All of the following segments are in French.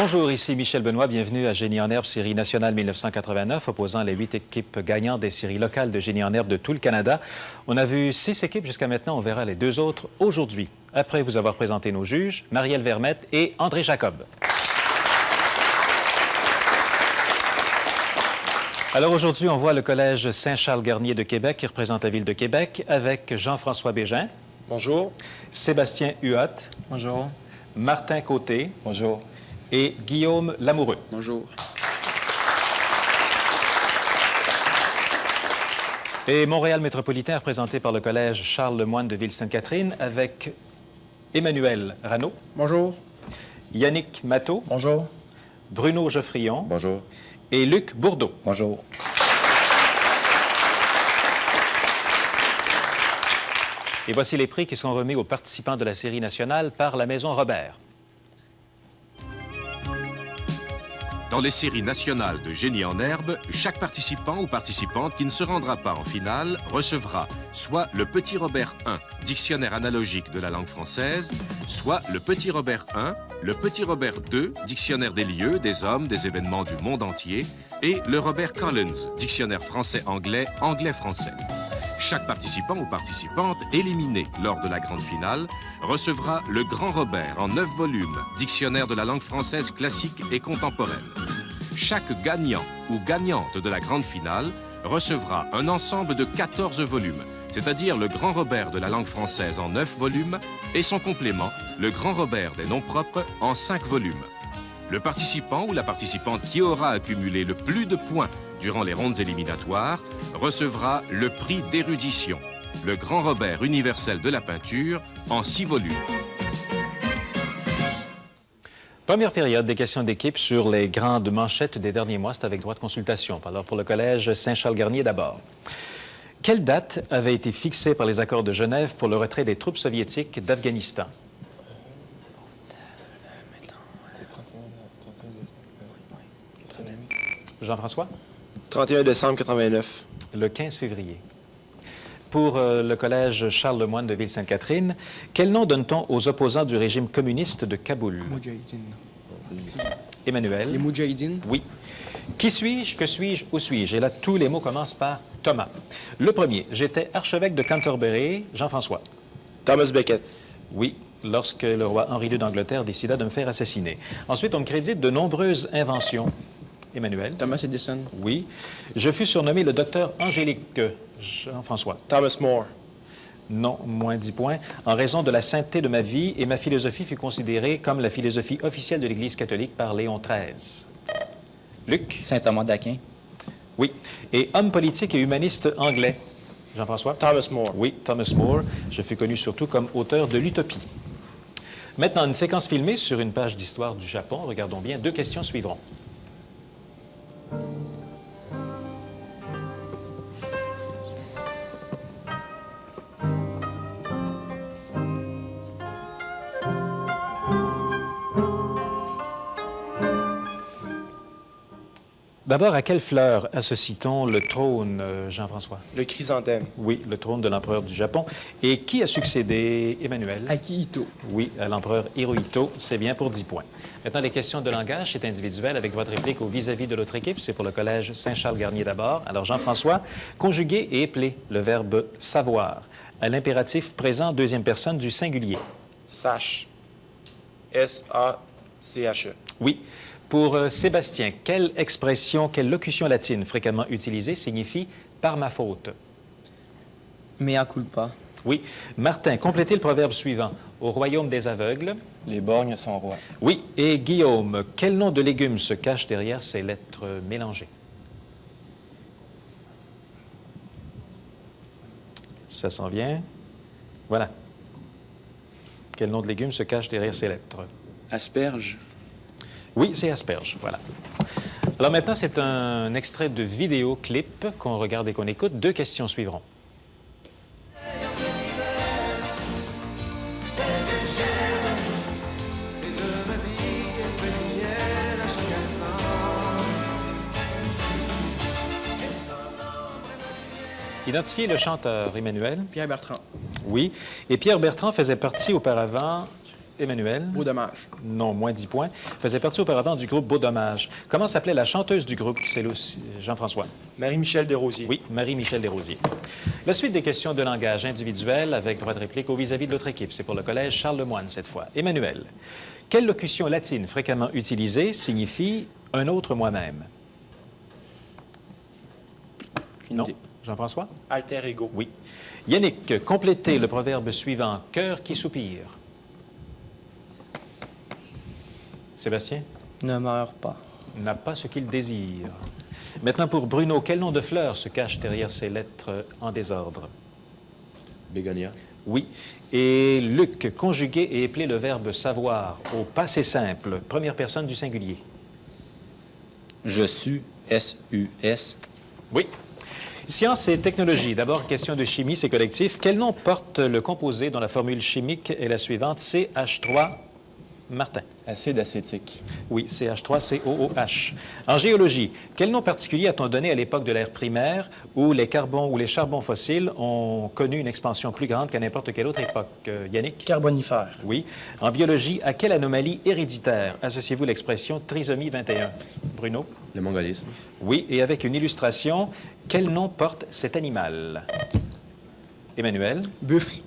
Bonjour, ici Michel Benoît. Bienvenue à Génie en herbe, série nationale 1989, opposant les 8 équipes gagnantes des séries locales de Génie en herbe de tout le Canada. On a vu 6 équipes jusqu'à maintenant. On verra les 2 autres aujourd'hui. Après vous avoir présenté nos juges, Marielle Vermette et André Jacob. Alors aujourd'hui, on voit le Collège Saint-Charles-Garnier de Québec qui représente la ville de Québec avec Jean-François Bégin. Bonjour. Sébastien Huot. Bonjour. Martin Côté. Bonjour. Et Guillaume Lamoureux. Bonjour. Et Montréal métropolitain représenté par le Collège Charles Lemoine de Ville-Sainte-Catherine avec Emmanuel Rano. Bonjour. Yannick Matteau. Bonjour. Bruno Geoffrion. Bonjour. Et Luc Bourdeau. Bonjour. Et voici les prix qui sont remis aux participants de la série nationale par la Maison Robert. Dans les séries nationales de Génie en herbe, chaque participant ou participante qui ne se rendra pas en finale recevra soit le Petit Robert 1, dictionnaire analogique de la langue française, soit le Petit Robert 1, le Petit Robert 2, dictionnaire des lieux, des hommes, des événements du monde entier, et le Robert Collins, dictionnaire français-anglais, anglais-français. Chaque participant ou participante éliminé lors de la grande finale recevra le Grand Robert en 9 volumes, dictionnaire de la langue française classique et contemporaine. Chaque gagnant ou gagnante de la grande finale recevra un ensemble de 14 volumes, c'est-à-dire le Grand Robert de la langue française en 9 volumes et son complément, le Grand Robert des noms propres en 5 volumes. Le participant ou la participante qui aura accumulé le plus de points durant les rondes éliminatoires recevra le prix d'érudition, le Grand Robert universel de la peinture en 6 volumes. Première période des questions d'équipe sur les grandes manchettes des derniers mois. C'est avec droit de consultation. Alors pour le Collège Saint-Charles-Garnier d'abord. Quelle date avait été fixée par les accords de Genève pour le retrait des troupes soviétiques d'Afghanistan? Jean-François? 31 décembre 89. Le 15 février. Pour le Collège Charles Lemoine de Ville-Sainte-Catherine, quel nom donne-t-on aux opposants du régime communiste de Kaboul? Emmanuel? Les Moudjahidines? Oui. Qui suis-je? Que suis-je? Où suis-je? Et là, tous les mots commencent par Thomas. Le premier, j'étais archevêque de Canterbury. Jean-François? Thomas Becket. Oui, lorsque le roi Henri II d'Angleterre décida de me faire assassiner. Ensuite, on me crédite de nombreuses inventions. Emmanuel? Thomas Edison? Oui. Je fus surnommé le docteur Angélique. Jean-François? Thomas More. Non, moins 10 points. En raison de la sainteté de ma vie et ma philosophie fut considérée comme la philosophie officielle de l'Église catholique par Léon XIII. Luc? Saint Thomas d'Aquin. Oui. Et homme politique et humaniste anglais. Jean-François? Thomas More. Oui, Thomas More. Je fus connu surtout comme auteur de l'Utopie. Maintenant, une séquence filmée sur une page d'histoire du Japon. Regardons bien, 2 questions suivront. D'abord, à quelle fleur associe-t-on le trône, Jean-François? Le chrysanthème. Oui, le trône de l'empereur du Japon. Et qui a succédé, Emmanuel? Akihito. Oui, à l'empereur Hirohito. C'est bien pour 10 points. Maintenant, les questions de langage, c'est individuel avec votre réplique au vis-à-vis de l'autre équipe. C'est pour le Collège Saint-Charles-Garnier d'abord. Alors, Jean-François, conjuguer et épeler le verbe savoir à l'impératif présent deuxième personne du singulier. Sache. S-A-C-H-E. Oui. Pour Sébastien, quelle expression, quelle locution latine fréquemment utilisée signifie « par ma faute » ? Mea culpa. Oui. Martin, complétez le proverbe suivant. Au royaume des aveugles. Les borgnes sont rois. Oui. Et Guillaume, quel nom de légume se cache derrière ces lettres mélangées? Ça s'en vient. Voilà. Quel nom de légume se cache derrière ces lettres? Asperge. Oui, c'est asperge, voilà. Alors maintenant, c'est un extrait de vidéoclip qu'on regarde et qu'on écoute. 2 questions suivront. Identifiez le chanteur, Emmanuel. Pierre Bertrand. Oui. Et Pierre Bertrand faisait partie auparavant Emmanuel? Beau dommage. Non, moins 10 points. Faisait partie auparavant du groupe Beau Dommage. Comment s'appelait la chanteuse du groupe? C'est Jean-François. Marie-Michel Desrosiers. Oui, Marie-Michel Desrosiers. La suite des questions de langage individuel avec droit de réplique au vis-à-vis de l'autre équipe. C'est pour le collège Charles Lemoine cette fois. Emmanuel, quelle locution latine fréquemment utilisée signifie « un autre moi-même » ? Non. Jean-François? Alter ego. Oui. Yannick, complétez le proverbe suivant. Cœur qui soupire. Sébastien? Ne meurt pas. N'a pas ce qu'il désire. Maintenant, pour Bruno, quel nom de fleur se cache derrière ces lettres en désordre? Bégonia. Oui. Et Luc, conjuguer et épeler le verbe savoir au passé simple, première personne du singulier. Je suis, S-U-S. Oui. Sciences et technologies. D'abord, question de chimie, c'est collectif. Quel nom porte le composé dont la formule chimique est la suivante? CH3, Martin. Acide acétique. Oui, CH3COOH. En géologie, quel nom particulier a-t-on donné à l'époque de l'ère primaire où les charbons fossiles ont connu une expansion plus grande qu'à n'importe quelle autre époque? Yannick? Carbonifère. Oui. En biologie, à quelle anomalie héréditaire associez-vous l'expression trisomie 21? Bruno? Le mongolisme. Oui. Et avec une illustration, quel nom porte cet animal? Emmanuel? Buffle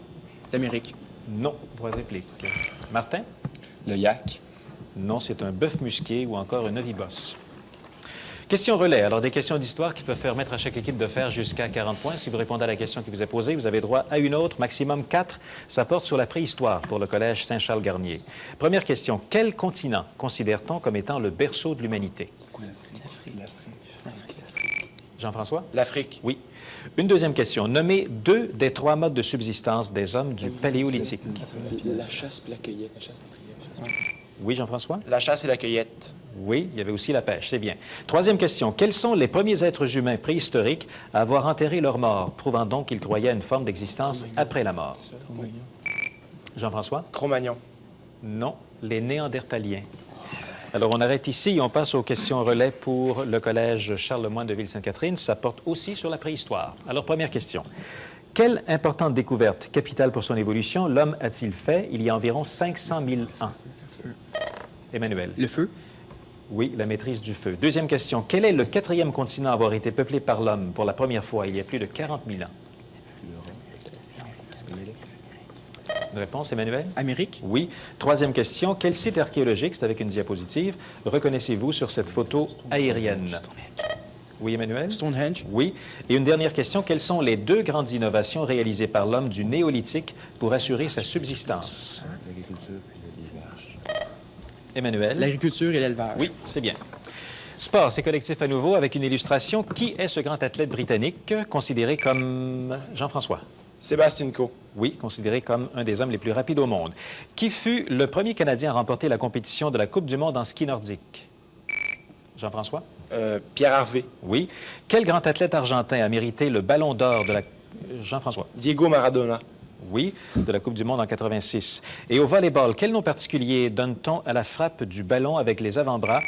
d'Amérique. Non. Droit de réplique. Martin? Le yak. Non, c'est un bœuf musqué ou encore un ovibosse. Question relais. Alors, des questions d'histoire qui peuvent permettre à chaque équipe de faire jusqu'à 40 points. Si vous répondez à la question qui vous est posée, vous avez droit à une autre, maximum 4. Ça porte sur la préhistoire pour le Collège Saint-Charles-Garnier. Première question. Quel continent considère-t-on comme étant le berceau de l'humanité? Jean-François? L'Afrique. Oui. Une deuxième question. Nommez 2 des 3 modes de subsistance des hommes du Paléolithique. La chasse et la cueillette. Oui, Jean-François? La chasse et la cueillette. Oui, il y avait aussi la pêche, c'est bien. Troisième question. Quels sont les premiers êtres humains préhistoriques à avoir enterré leurs morts, prouvant donc qu'ils croyaient à une forme d'existence après la mort? Jean-François? Cro-Magnon. Non, les Néandertaliens. Alors, on arrête ici et on passe aux questions relais pour le Collège Charles-Lemoine de Ville-Sainte-Catherine. Ça porte aussi sur la préhistoire. Alors, première question. Quelle importante découverte, capitale pour son évolution, l'homme a-t-il fait il y a environ 500 000 ans? Emmanuel? Le feu. Oui, la maîtrise du feu. Deuxième question. Quel est le 4e continent à avoir été peuplé par l'homme pour la première fois il y a plus de 40 000 ans? Une réponse, Emmanuel? Amérique. Oui. Troisième question. Quel site archéologique, c'est avec une diapositive, reconnaissez-vous sur cette photo aérienne? Oui, Emmanuel? Stonehenge. Oui. Et une dernière question. Quelles sont les 2 grandes innovations réalisées par l'homme du néolithique pour assurer sa subsistance? L'agriculture puis l'élevage. Emmanuel? L'agriculture et l'élevage. Oui, c'est bien. Sport, c'est collectif à nouveau avec une illustration. Qui est ce grand athlète britannique considéré comme Jean-François? Sébastien Coe. Oui, considéré comme un des hommes les plus rapides au monde. Qui fut le premier Canadien à remporter la compétition de la Coupe du monde en ski nordique? Jean-François? Pierre Harvey. Oui. Quel grand athlète argentin a mérité le ballon d'or de la... Jean-François? Diego Maradona. Oui, de la Coupe du monde en 86. Et au volleyball, quel nom particulier donne-t-on à la frappe du ballon avec les avant-bras?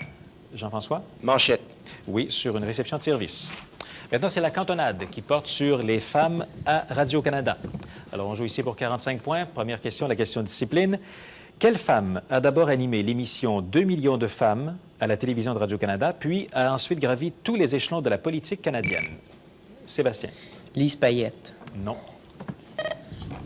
Jean-François? Manchette. Oui, sur une réception de service. Maintenant, c'est la cantonade qui porte sur les femmes à Radio-Canada. Alors, on joue ici pour 45 points. Première question, la question de discipline. Quelle femme a d'abord animé l'émission 2 millions de femmes à la télévision de Radio-Canada, puis a ensuite gravi tous les échelons de la politique canadienne? Sébastien? Lise Payette. Non.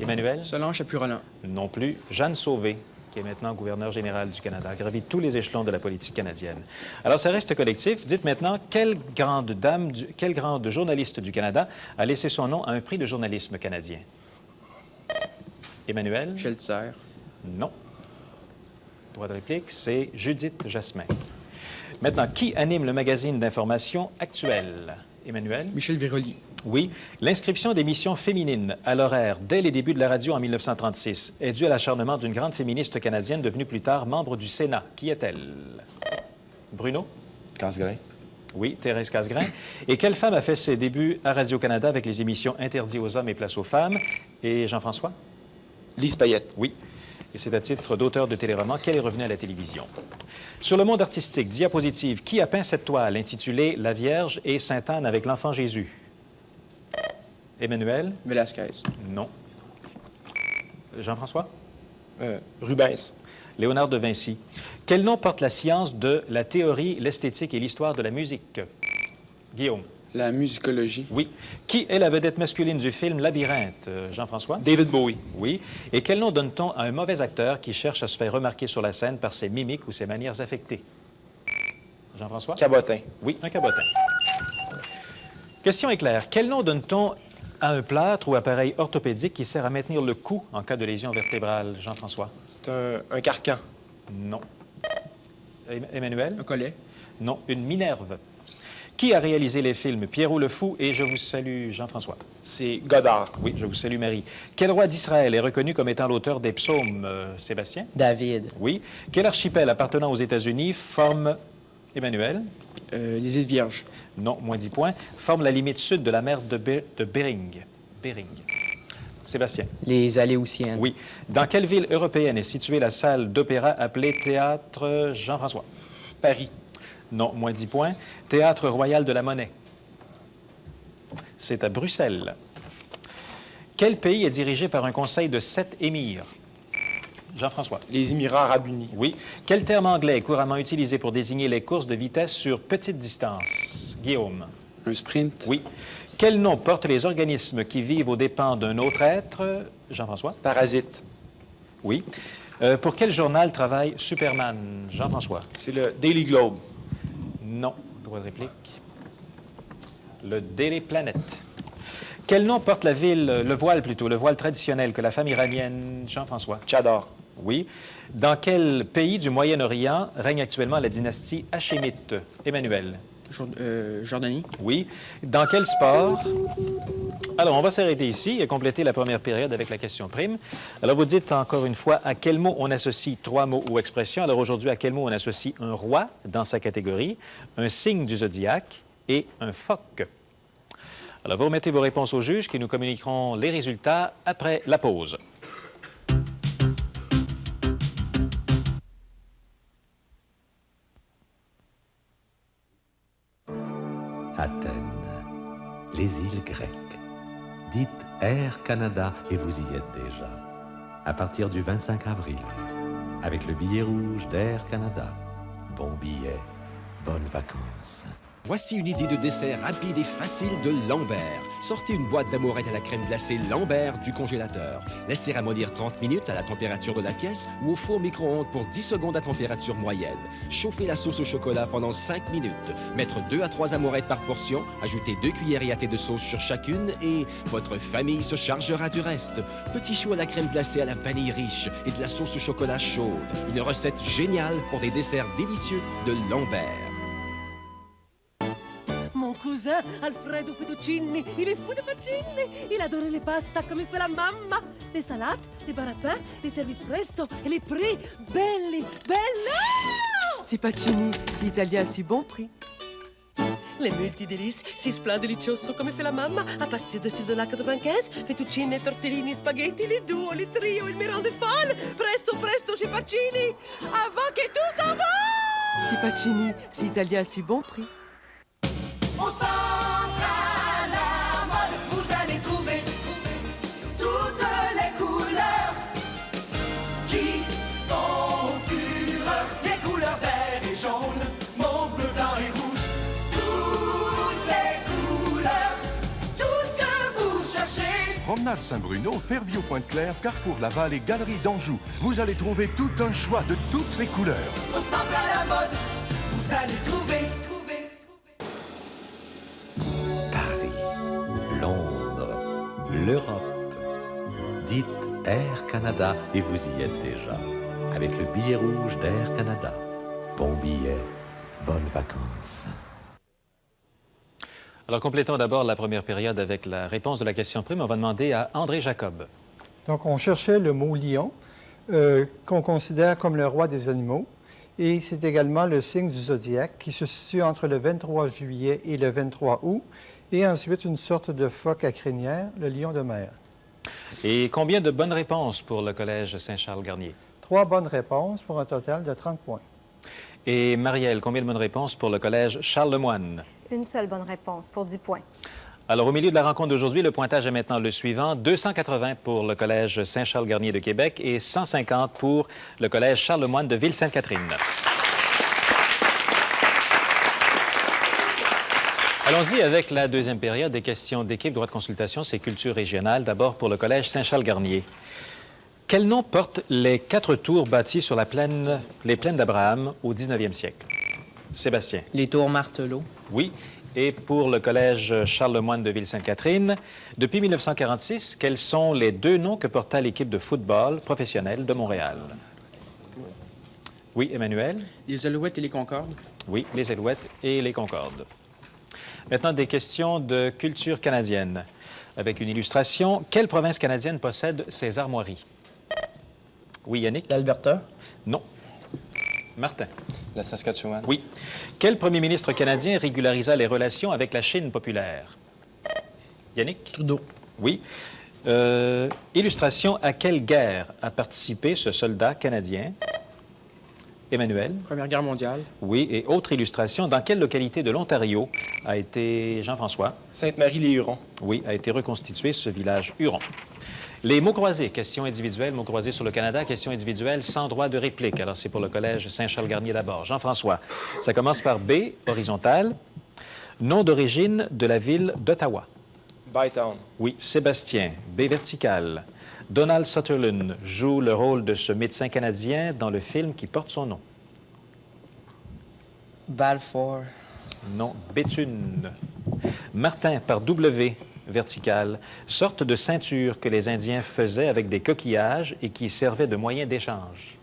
Emmanuel? Solange Chapuis-Roland. Non plus. Jeanne Sauvé, qui est maintenant gouverneure générale du Canada, a gravi tous les échelons de la politique canadienne. Alors, ça reste collectif. Dites maintenant, quelle grande journaliste du Canada a laissé son nom à un prix de journalisme canadien? Emmanuel? Shelter. Non. Droit de réplique, c'est Judith Jasmin. Maintenant, qui anime le magazine d'information Actuel? Emmanuel? Michel Viroli. Oui. L'inscription d'émissions féminines à l'horaire dès les débuts de la radio en 1936 est due à l'acharnement d'une grande féministe canadienne devenue plus tard membre du Sénat. Qui est-elle? Bruno? Casgrain. Oui, Thérèse Casgrain. Et quelle femme a fait ses débuts à Radio-Canada avec les émissions Interdit aux hommes et Place aux femmes? Et Jean-François? Lise Payette. Oui. Et c'est à titre d'auteur de téléroman qu'elle est revenue à la télévision. Sur le monde artistique, diapositive, qui a peint cette toile intitulée La Vierge et Sainte-Anne avec l'enfant Jésus? Emmanuel? Velasquez. Non. Jean-François? Rubens. Léonard de Vinci. Quel nom porte la science de la théorie, l'esthétique et l'histoire de la musique? Guillaume. La musicologie. Oui. Qui est la vedette masculine du film Labyrinthe? Jean-François? David Bowie. Oui. Et quel nom donne-t-on à un mauvais acteur qui cherche à se faire remarquer sur la scène par ses mimiques ou ses manières affectées? Jean-François? Cabotin. Oui, un cabotin. Question est claire. Quel nom donne-t-on à un plâtre ou appareil orthopédique qui sert à maintenir le cou en cas de lésion vertébrale? Jean-François? C'est un carcan. Non. Emmanuel? Un collet. Non, une minerve. Qui a réalisé les films Pierrot le Fou et Je vous salue, Jean-François? C'est Godard. Oui, Je vous salue, Marie. Quel roi d'Israël est reconnu comme étant l'auteur des psaumes, Sébastien? David. Oui. Quel archipel appartenant aux États-Unis forme, Emmanuel? Les îles Vierges. Non, moins 10 points. Forme la limite sud de la mer de Bering. Bering. Sébastien? Les Aléoutiennes. Oui. Dans quelle ville européenne est située la salle d'opéra appelée Théâtre Jean-François? Paris. Non, moins 10 points. Théâtre Royal de la Monnaie. C'est à Bruxelles. Quel pays est dirigé par un conseil de 7 émirs? Jean-François? Les Émirats arabes unis. Oui. Quel terme anglais est couramment utilisé pour désigner les courses de vitesse sur petite distance? Guillaume? Un sprint. Oui. Quel nom portent les organismes qui vivent aux dépens d'un autre être? Jean-François? Parasite. Oui. Pour quel journal travaille Superman? Jean-François? C'est le Daily Globe. Non. Droit de réplique. Le Daily Planet. Quel nom porte la ville, le voile traditionnel que la femme iranienne, Jean-François? Tchador. Oui. Dans quel pays du Moyen-Orient règne actuellement la dynastie hachémite? Emmanuel? Jordanie. Oui. Dans quel sport? Alors, on va s'arrêter ici et compléter la première période avec la question prime. Alors, vous dites encore une fois à quel mot on associe 3 mots ou expressions. Alors, aujourd'hui, à quel mot on associe un roi dans sa catégorie, un signe du zodiaque et un phoque? Alors, vous remettez vos réponses aux juges qui nous communiqueront les résultats après la pause. Athènes, les îles grecques. Dites Air Canada et vous y êtes déjà. À partir du 25 avril, avec le billet rouge d'Air Canada. Bon billet, bonnes vacances. Voici une idée de dessert rapide et facile de Lambert. Sortez une boîte d'amorettes à la crème glacée Lambert du congélateur. Laissez ramollir 30 minutes à la température de la pièce ou au four micro-ondes pour 10 secondes à température moyenne. Chauffez la sauce au chocolat pendant 5 minutes. Mettre 2 à 3 amorettes par portion, ajouter 2 cuillères à thé de sauce sur chacune et votre famille se chargera du reste. Petit chou à la crème glacée à la vanille riche et de la sauce au chocolat chaude. Une recette géniale pour des desserts délicieux de Lambert. Mon cousin Alfredo Fettuccini, il est fou de Pacini. Il adorait les pastas comme fait la mamma. Les salades, les barapins, les services presto et les prix. Belli, bella! C'est Pacini, c'est italien à si bon prix. Les multidélices, si delicioso come fait la mamma, à partir de $6,95. Fettuccine, tortellini, spaghetti, les duo, les trio, il me rende folle. Presto, presto chez Pacini, avant que tout s'en va! C'est Pacini, c'est italien à si bon prix. Au centre à la mode, vous allez trouver toutes les couleurs qui font fureur. Les couleurs vert et jaune, mauve, bleu, blanc et rouge. Toutes les couleurs, tout ce que vous cherchez. Promenade Saint-Bruno, Fairview Pointe-Claire, Carrefour Laval et Galerie d'Anjou. Vous allez trouver tout un choix de toutes les couleurs. Au centre à la mode, vous allez trouver. Londres, l'Europe. Dites Air Canada et vous y êtes déjà. Avec le billet rouge d'Air Canada. Bon billet, bonnes vacances. Alors, complétons d'abord la première période avec la réponse de la question prime. On va demander à André Jacob. Donc, on cherchait le mot lion, qu'on considère comme le roi des animaux. Et c'est également le signe du zodiaque qui se situe entre le 23 juillet et le 23 août. Et ensuite, une sorte de phoque à crinière, le lion de mer. Et combien de bonnes réponses pour le Collège Saint-Charles-Garnier? 3 bonnes réponses pour un total de 30 points. Et Marielle, combien de bonnes réponses pour le Collège Charles-Lemoine? Une seule bonne réponse pour 10 points. Alors, au milieu de la rencontre d'aujourd'hui, le pointage est maintenant le suivant. 280 pour le Collège Saint-Charles-Garnier de Québec et 150 pour le Collège Charlemagne de Ville-Sainte-Catherine. Allons-y avec la deuxième période des questions d'équipe. Droit de consultation, c'est culture régionale. D'abord pour le Collège Saint-Charles-Garnier. Quel nom portent les 4 tours bâties sur les plaines d'Abraham au 19e siècle? Sébastien. Les tours Martelot. Oui. Et pour le Collège Charlemagne de Ville-Sainte-Catherine, depuis 1946, quels sont les 2 noms que porta l'équipe de football professionnelle de Montréal? Oui, Emmanuel? Les Alouettes et les Concordes. Oui, les Alouettes et les Concordes. Maintenant, des questions de culture canadienne. Avec une illustration, quelle province canadienne possède ses armoiries? Oui, Yannick? L'Alberta. Non. Martin? La Saskatchewan. Oui. Quel premier ministre canadien régularisa les relations avec la Chine populaire? Yannick? Trudeau. Oui. Illustration, à quelle guerre a participé ce soldat canadien? Emmanuel? Première Guerre mondiale. Oui. Et autre illustration, dans quelle localité de l'Ontario a été, Jean-François? Sainte-Marie-les-Hurons. Oui, a été reconstitué ce village Huron. Les mots croisés, questions individuelles, mots croisés sur le Canada, questions individuelles sans droit de réplique. Alors, c'est pour le Collège Saint-Charles-Garnier d'abord. Jean-François, ça commence par B, horizontal. Nom d'origine de la ville d'Ottawa. Bytown. Oui. Sébastien, B, vertical. Donald Sutherland joue le rôle de ce médecin canadien dans le film qui porte son nom. Balfour. Non, Béthune. Martin, par W, verticale, sorte de ceinture que les Indiens faisaient avec des coquillages et qui servait de moyen d'échange.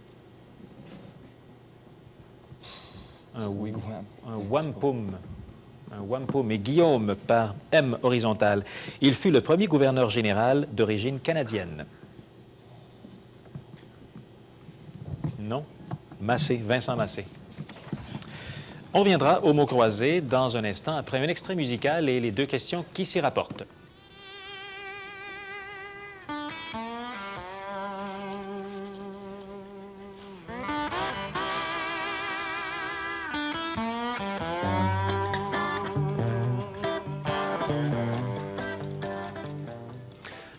Un wampum. Un wampum. Et Guillaume, par M, horizontale. Il fut le premier gouverneur général d'origine canadienne. Non. Massé, Vincent Massé. On reviendra aux mots croisés dans un instant, après un extrait musical et les 2 questions qui s'y rapportent.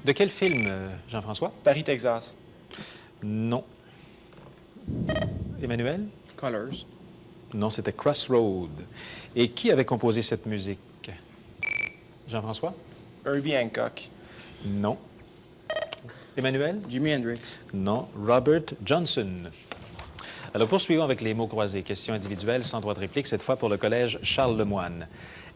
De quel film, Jean-François? Paris, Texas. Non. Emmanuel? Colors. Non, c'était Crossroad. Et qui avait composé cette musique? Jean-François? Herbie Hancock. Non. Emmanuel? Jimi Hendrix. Non. Robert Johnson. Alors, poursuivons avec les mots croisés. Questions individuelles sans droit de réplique, cette fois pour le Collège Charles-Lemoine.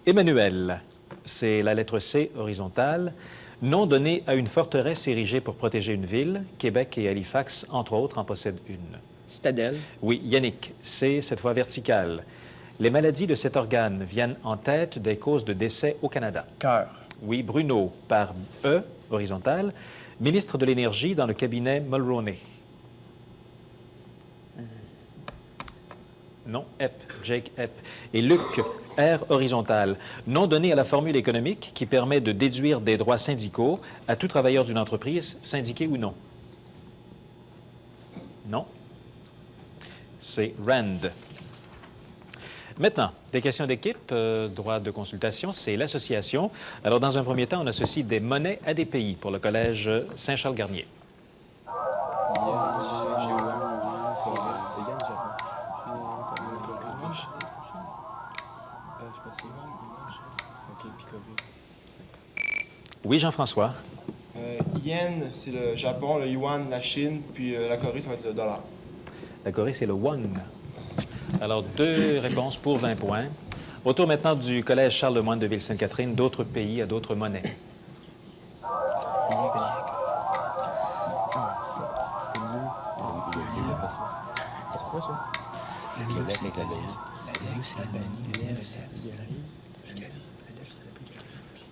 Emmanuel, c'est la lettre C, horizontale. Nom donné à une forteresse érigée pour protéger une ville. Québec et Halifax, entre autres, en possèdent une. Citadelle. Oui, Yannick, c'est cette fois vertical. Les maladies de cet organe viennent en tête des causes de décès au Canada. Cœur. Oui, Bruno, par E, horizontal, ministre de l'Énergie dans le cabinet Mulroney. Non, Epp, Jake Epp. Et Luc, R, horizontal, nom donné à la formule économique qui permet de déduire des droits syndicaux à tout travailleur d'une entreprise, syndiqué ou non. Non. C'est RAND. Maintenant, des questions d'équipe, droit de consultation, c'est l'association. Alors, dans un premier temps, on associe des monnaies à des pays pour le Collège Saint-Charles-Garnier. Oui, Jean-François. Yen, c'est le Japon, le yuan, la Chine, puis la Corée, ça va être le dollar. La Corée, c'est le won. Alors, 2 réponses pour 20 points. Autour maintenant du Collège Charlemagne de Ville-Sainte-Catherine, d'autres pays à d'autres monnaies.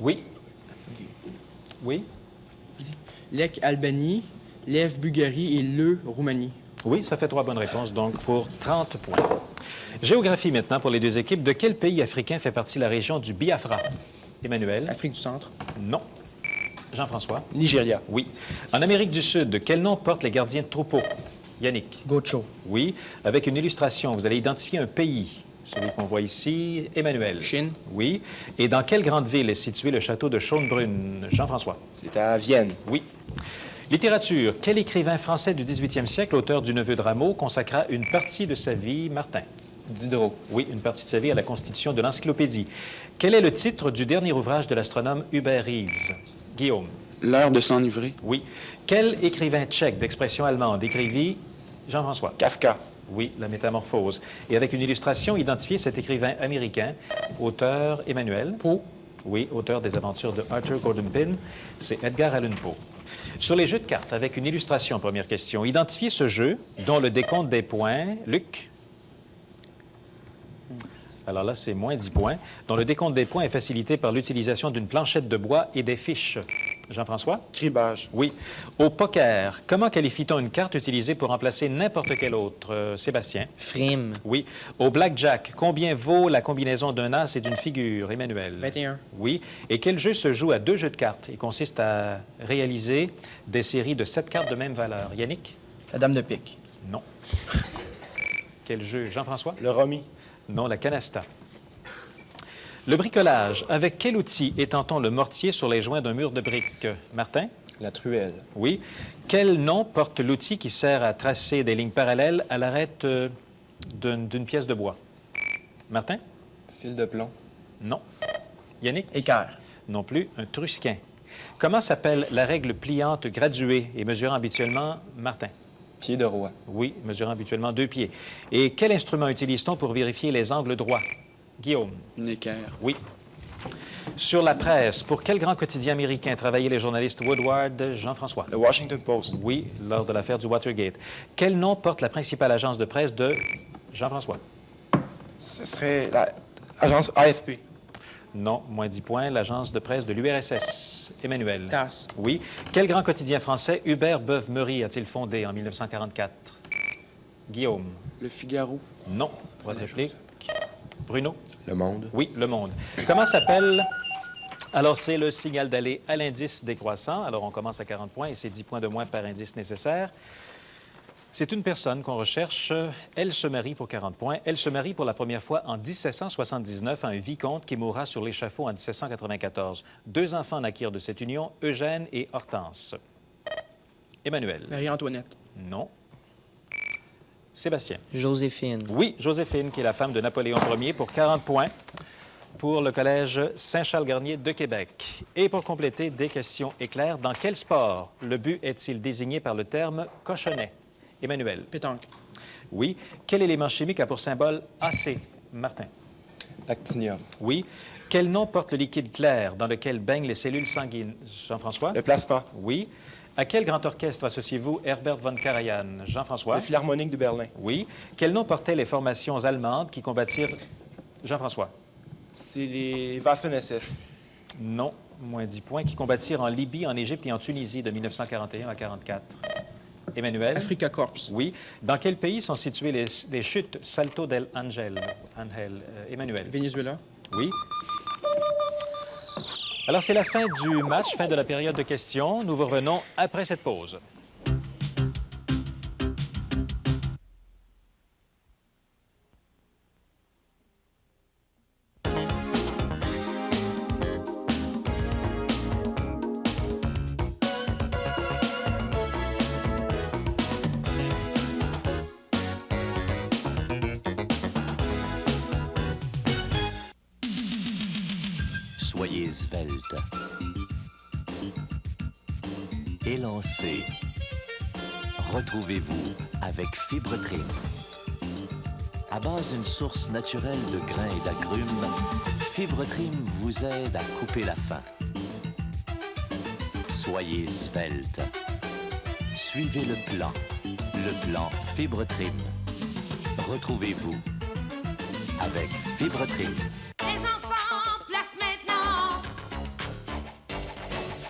Oui. Oui. Lek, Albanie. Lev, Bulgarie et Le, Roumanie. Oui, ça fait 3 bonnes réponses, donc pour 30 points. Géographie maintenant pour les 2 équipes. De quel pays africain fait partie la région du Biafra? Emmanuel? Afrique du Centre. Non. Jean-François? Nigeria. Oui. En Amérique du Sud, quel nom portent les gardiens de troupeau? Yannick? Gocho. Oui. Avec une illustration, vous allez identifier un pays. Celui qu'on voit ici, Emmanuel. Chine. Oui. Et dans quelle grande ville est situé le château de Schönbrunn? Jean-François. C'est à Vienne. Oui. Littérature. Quel écrivain français du 18e siècle, auteur du Neveu de Rameau, consacra une partie de sa vie, Martin? Diderot. Oui, une partie de sa vie à la constitution de l'encyclopédie. Quel est le titre du dernier ouvrage de l'astronome Hubert Reeves? Guillaume. L'heure de s'enivrer. Oui. Quel écrivain tchèque d'expression allemande écrivit Jean-François? Kafka. Oui, La Métamorphose. Et avec une illustration, identifiez cet écrivain américain, auteur Emmanuel. Poe. Oui, auteur des aventures de Arthur Gordon Pym. C'est Edgar Allan Poe. Sur les jeux de cartes, avec une illustration, première question. Identifiez ce jeu dont le décompte des points, Luc. Alors là, c'est moins 10 points, dont le décompte des points est facilité par l'utilisation d'une planchette de bois et des fiches. Jean-François? Cribage. Oui. Au poker, comment qualifie-t-on une carte utilisée pour remplacer n'importe quelle autre? Sébastien? Frime. Oui. Au blackjack, combien vaut la combinaison d'un as et d'une figure? Emmanuel? 21. Oui. Et quel jeu se joue à 2 jeux de cartes et consiste à réaliser des séries de 7 cartes de même valeur? Yannick? La dame de pique. Non. Quel jeu? Jean-François? Le romy. Non, la canasta. Le bricolage. Avec quel outil étend-on le mortier sur les joints d'un mur de briques? Martin? La truelle. Oui. Quel nom porte l'outil qui sert à tracer des lignes parallèles à l'arête d'une pièce de bois? Martin? Fil de plomb. Non. Yannick? Équerre. Non plus. Un trusquin. Comment s'appelle la règle pliante graduée et mesurant habituellement, Martin? Pied de roi. Oui, mesurant habituellement 2 pieds. Et quel instrument utilise-t-on pour vérifier les angles droits? Guillaume? Une équerre. Oui. Sur la presse, pour quel grand quotidien américain travaillaient les journalistes Woodward, Jean-François? Le Washington Post. Oui, lors de l'affaire du Watergate. Quel nom porte la principale agence de presse de Jean-François? Ce serait l'agence AFP. Non, moins 10 points, l'agence de presse de l'URSS. Emmanuel? TASS. Oui. Quel grand quotidien français Hubert Beuve-Meury a-t-il fondé en 1944? Guillaume? Le Figaro. Non. Votre réplique? Bruno? Le Monde. Oui, Le Monde. Comment s'appelle... Alors, c'est le signal d'aller à l'indice décroissant. Alors, on commence à 40 points et c'est 10 points de moins par indice nécessaire. C'est une personne qu'on recherche. Elle se marie pour 40 points. Elle se marie pour la première fois en 1779 à un vicomte qui mourra sur l'échafaud en 1794. 2 enfants naquirent de cette union, Eugène et Hortense. Emmanuel? Marie-Antoinette. Non. Sébastien? Joséphine. Oui, Joséphine, qui est la femme de Napoléon Ier, pour 40 points pour le Collège Saint-Charles-Garnier de Québec. Et pour compléter, des questions éclairs. Dans quel sport le but est-il désigné par le terme cochonnet? Emmanuel? Pétanque. Oui. Quel élément chimique a pour symbole AC? Martin? Actinium. Oui. Quel nom porte le liquide clair dans lequel baignent les cellules sanguines? Jean-François? Le plasma. Oui. À quel grand orchestre associez-vous Herbert von Karajan? Jean-François? Le Philharmonique de Berlin. Oui. Quel nom portaient les formations allemandes qui combattirent... Jean-François? C'est les Waffen-SS. Non, moins 10 points, qui combattirent en Libye, en Égypte et en Tunisie de 1941 à 1944. Emmanuel? Africa Corps. Oui. Dans quel pays sont situées les chutes Salto del Angel? Emmanuel? Venezuela. Oui. Alors, c'est la fin du match, fin de la période de questions. Nous vous revenons après cette pause. Soyez svelte, élancé. Retrouvez-vous avec Fibre Trim. À base d'une source naturelle de grains et d'agrumes, Fibre Trim vous aide à couper la faim. Soyez svelte. Suivez le plan Fibre Trim. Retrouvez-vous avec Fibre Trim. Les enfants, place maintenant.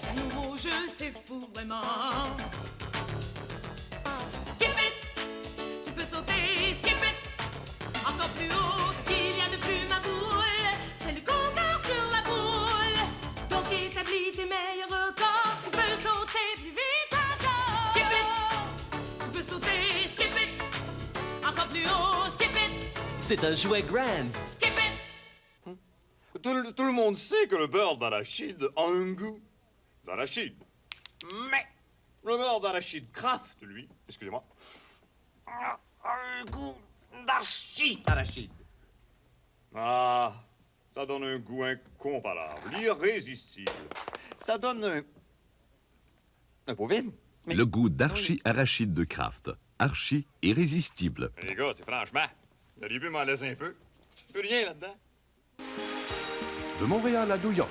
Ce nouveau jeu, c'est fou vraiment. Skip it, tu peux sauter, skip it. Encore plus haut, ce qu'il y a de plus ma boule. C'est le compteur sur la boule. Donc établis tes meilleurs records. Tu peux sauter plus vite encore. Skip it, tu peux sauter, skip it. Encore plus haut, skip it. C'est un jouet grand. Tout le monde sait que le beurre d'arachide a un goût d'arachide. Mais le beurre d'arachide Kraft, lui, excusez-moi, a un goût d'arachide. Ah, ça donne un goût incomparable, irrésistible. Ça donne un bovine. Le goût d'archi-arachide de Kraft. Archi irrésistible. Les gars, c'est franchement, vous auriez pu m'en laisser un peu. Plus rien là-dedans. De Montréal à New York,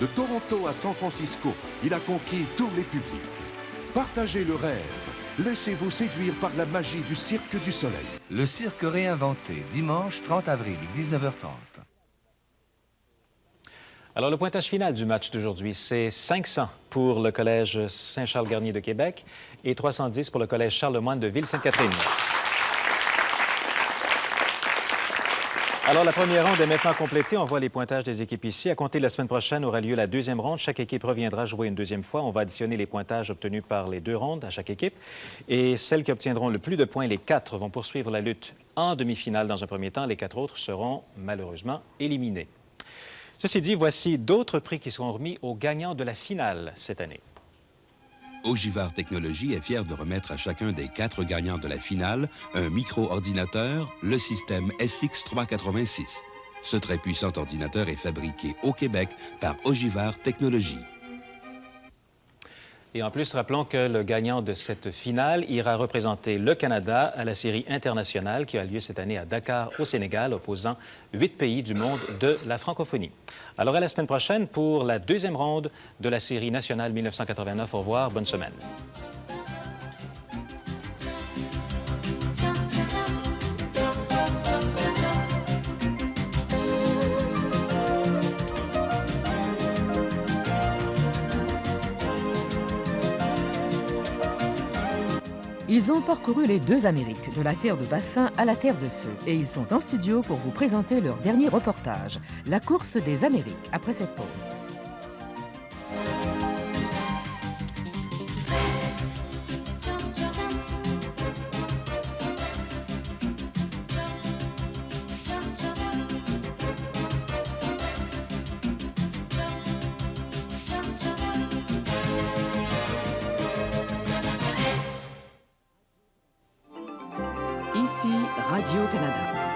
de Toronto à San Francisco, il a conquis tous les publics. Partagez le rêve. Laissez-vous séduire par la magie du Cirque du Soleil. Le cirque réinventé, dimanche 30 avril, 19h30. Alors, le pointage final du match d'aujourd'hui, c'est 500 pour le Collège Saint-Charles-Garnier de Québec et 310 pour le Collège Charlemagne de Ville-Sainte-Catherine. Alors, la première ronde est maintenant complétée. On voit les pointages des équipes ici. À compter de la semaine prochaine aura lieu la deuxième ronde. Chaque équipe reviendra jouer une deuxième fois. On va additionner les pointages obtenus par les deux rondes à chaque équipe. Et celles qui obtiendront le plus de points, les 4, vont poursuivre la lutte en demi-finale dans un premier temps. Les 4 autres seront malheureusement éliminés. Ceci dit, voici d'autres prix qui seront remis aux gagnants de la finale cette année. Ogivar Technologies est fier de remettre à chacun des 4 gagnants de la finale un micro-ordinateur, le système SX386. Ce très puissant ordinateur est fabriqué au Québec par Ogivar Technologies. Et en plus, rappelons que le gagnant de cette finale ira représenter le Canada à la série internationale qui a lieu cette année à Dakar, au Sénégal, opposant 8 pays du monde de la francophonie. Alors, à la semaine prochaine pour la deuxième ronde de la série nationale 1989. Au revoir, bonne semaine. Ils ont parcouru les 2 Amériques, de la terre de Baffin à la terre de Feu, et ils sont en studio pour vous présenter leur dernier reportage, la course des Amériques, après cette pause. Ici Radio-Canada.